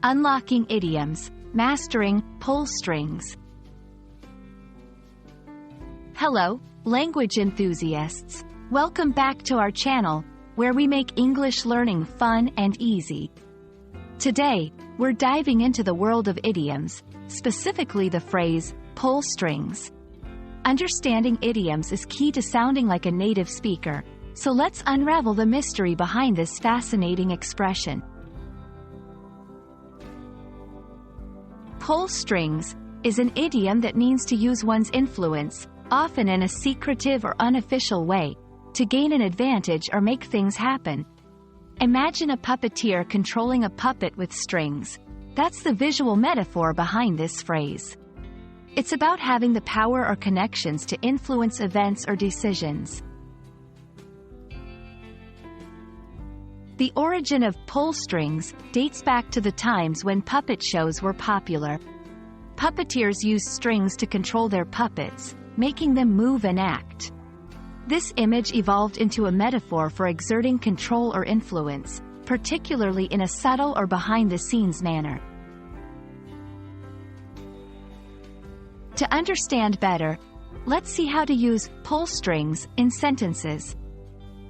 Unlocking idioms, mastering pull strings. Hello, language enthusiasts. Welcome back to our channel, where we make English learning fun and easy. Today, we're diving into the world of idioms, specifically the phrase, pull strings. Understanding idioms is key to sounding like a native speaker, so let's unravel the mystery behind this fascinating expression. Pull strings is an idiom that means to use one's influence, often in a secretive or unofficial way, to gain an advantage or make things happen. Imagine a puppeteer controlling a puppet with strings. That's the visual metaphor behind this phrase. It's about having the power or connections to influence events or decisions. The origin of pull strings dates back to the times when puppet shows were popular. Puppeteers used strings to control their puppets, making them move and act. This image evolved into a metaphor for exerting control or influence, particularly in a subtle or behind-the-scenes manner. To understand better, let's see how to use pull strings in sentences.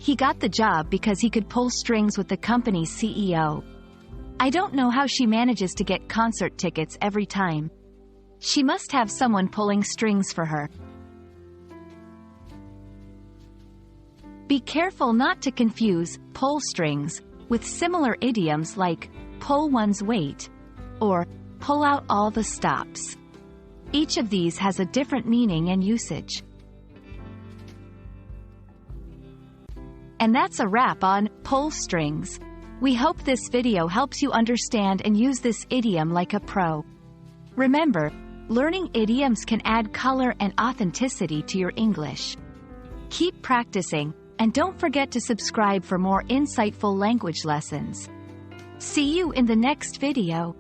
He got the job because he could pull strings with the company's CEO. I don't know how she manages to get concert tickets every time. She must have someone pulling strings for her. Be careful not to confuse pull strings with similar idioms like pull one's weight or pull out all the stops. Each of these has a different meaning and usage. And that's a wrap on pull strings. We hope this video helps you understand and use this idiom like a pro. Remember, learning idioms can add color and authenticity to your English. Keep practicing, and don't forget to subscribe for more insightful language lessons. See you in the next video.